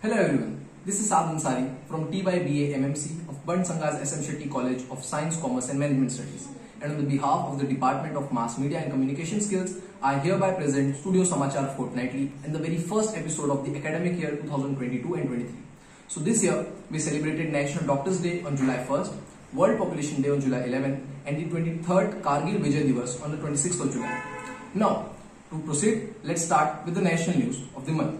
Hello everyone, this is Saad Ansari from TYBA MMC of Band Sanghas SM Shetty College of Science, Commerce and Management Studies. And on the behalf of the Department of Mass Media and Communication Skills, I hereby present Studio Samachar Fortnightly in the very first episode of the academic year 2022 and 23. So this year, we celebrated National Doctors Day on July 1st, World Population Day on July 11th, and the 23rd Kargil Vijay Divas on the 26th of July. Now, to proceed, let's start with the national news of the month.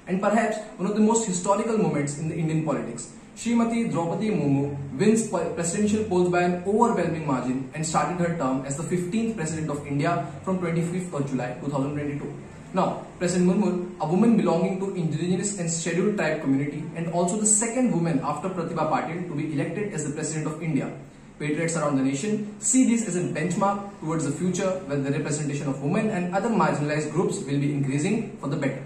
And perhaps one of the most historical moments in the Indian politics. Srimati Draupadi Murmu wins presidential polls by an overwhelming margin and started her term as the 15th President of India from 25th of July 2022. Now, President Murmu, a woman belonging to indigenous and scheduled tribe community and also the second woman after Pratibha Patil to be elected as the President of India. Patriots around the nation see this as a benchmark towards the future where the representation of women and other marginalized groups will be increasing for the better.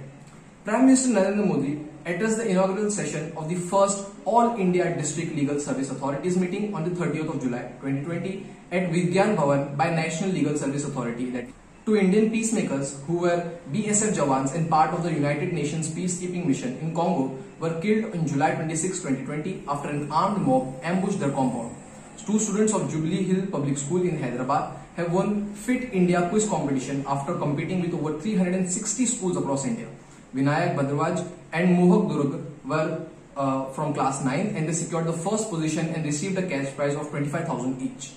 Prime Minister Narendra Modi addressed the inaugural session of the first All India District Legal Service Authorities meeting on the 30th of July 2020 at Vigyan Bhavan by National Legal Service Authority. That two Indian peacemakers who were BSF Jawans and part of the United Nations peacekeeping mission in Congo were killed on July 26, 2020 after an armed mob ambushed their compound. Two students of Jubilee Hill Public School in Hyderabad have won Fit India quiz competition after competing with over 360 schools across India. Vinayak Bhadravaj and Mohak Durg were from class 9 and they secured the first position and received a cash prize of 25,000 each.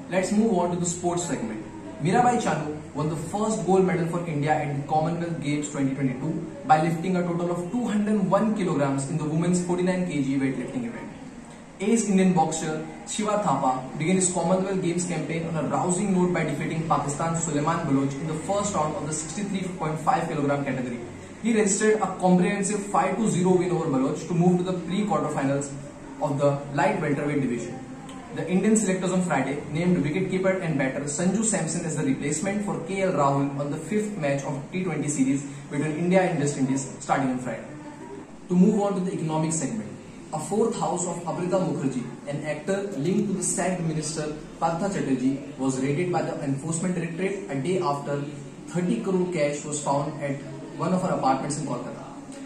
Let's move on to the sports segment. Mirabai Chanu won the first gold medal for India at the Commonwealth Games 2022 by lifting a total of 201 kilograms in the women's 49 kg weightlifting event. Ace Indian boxer Shiva Thapa began his Commonwealth Games campaign on a rousing note by defeating Pakistan's Sulaiman Baloch in the first round of the 63.5 kg category. He registered a comprehensive 5-0 win over Baloch to move to the pre-quarterfinals of the light welterweight division. The Indian selectors on Friday named wicketkeeper and batter Sanju Samson as the replacement for KL Rahul on the 5th match of T20 series between India and West Indies starting on Friday. To move on to the economic segment, a fourth house of Amrita Mukherjee, an actor linked to the sacked minister Partha Chatterjee, was raided by the Enforcement Directorate a day after 30 crore cash was found at one of her apartments in Kolkata.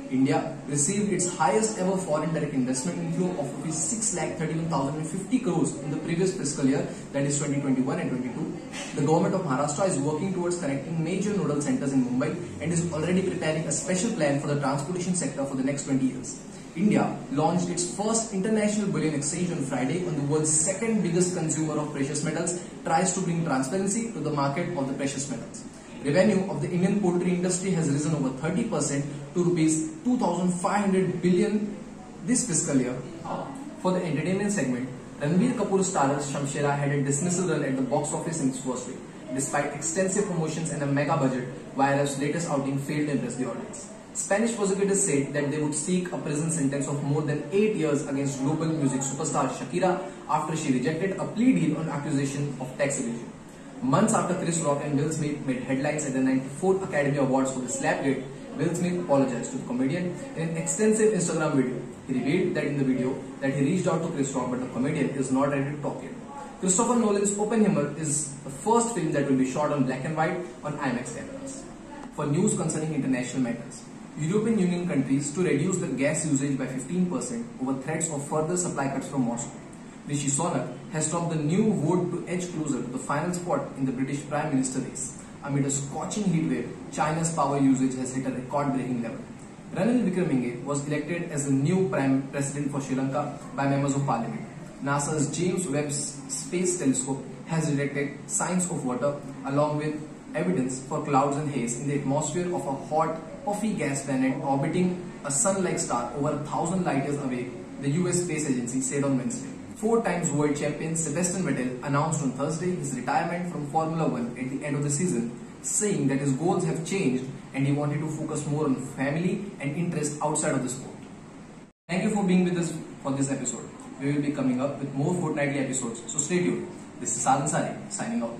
India received its highest ever foreign direct investment inflow of ₹631,050 crores in the previous fiscal year, that is 2021 and 22. The government of Maharashtra is working towards connecting major nodal centers in Mumbai and is already preparing a special plan for the transportation sector for the next 20 years. India launched its first international bullion exchange on Friday on the world's second biggest consumer of precious metals, tries to bring transparency to the market of the precious metals. Revenue of the Indian poultry industry has risen over 30% to rupees 2,500 billion this fiscal year. For the entertainment segment, Ranbir Kapoor starrer Shamshera had a dismissal run at the box office in its first week. Despite extensive promotions and a mega budget, Vairaf's latest outing failed to impress the audience. Spanish prosecutors said that they would seek a prison sentence of more than 8 years against global music superstar Shakira after she rejected a plea deal on accusation of tax evasion. Months after Chris Rock and Will Smith made headlines at the 94th Academy Awards for the Slapgate, Will Smith apologized to the comedian in an extensive Instagram video. He revealed that in the video that he reached out to Chris Rock, but the comedian is not ready to talk yet. Christopher Nolan's Oppenheimer is the first film that will be shot on black and white on IMAX cameras. For news concerning international matters, European Union countries to reduce their gas usage by 15% over threats of further supply cuts from Moscow. Rishi Sunak has topped the new vote to edge closer to the final spot in the British Prime Minister race. Amid a scorching heatwave, China's power usage has hit a record-breaking level. Ranil Wickremesinghe was elected as the new Prime President for Sri Lanka by members of Parliament. NASA's James Webb Space Telescope has detected signs of water along with evidence for clouds and haze in the atmosphere of a hot, puffy gas planet orbiting a sun-like star over 1,000 light years away, the US Space Agency said on Wednesday. 4 times world champion Sebastian Vettel announced on Thursday his retirement from Formula One at the end of the season, saying that his goals have changed and he wanted to focus more on family and interests outside of the sport. Thank you for being with us for this episode. We will be coming up with more fortnightly episodes, so stay tuned. This is Saad Ansari signing out.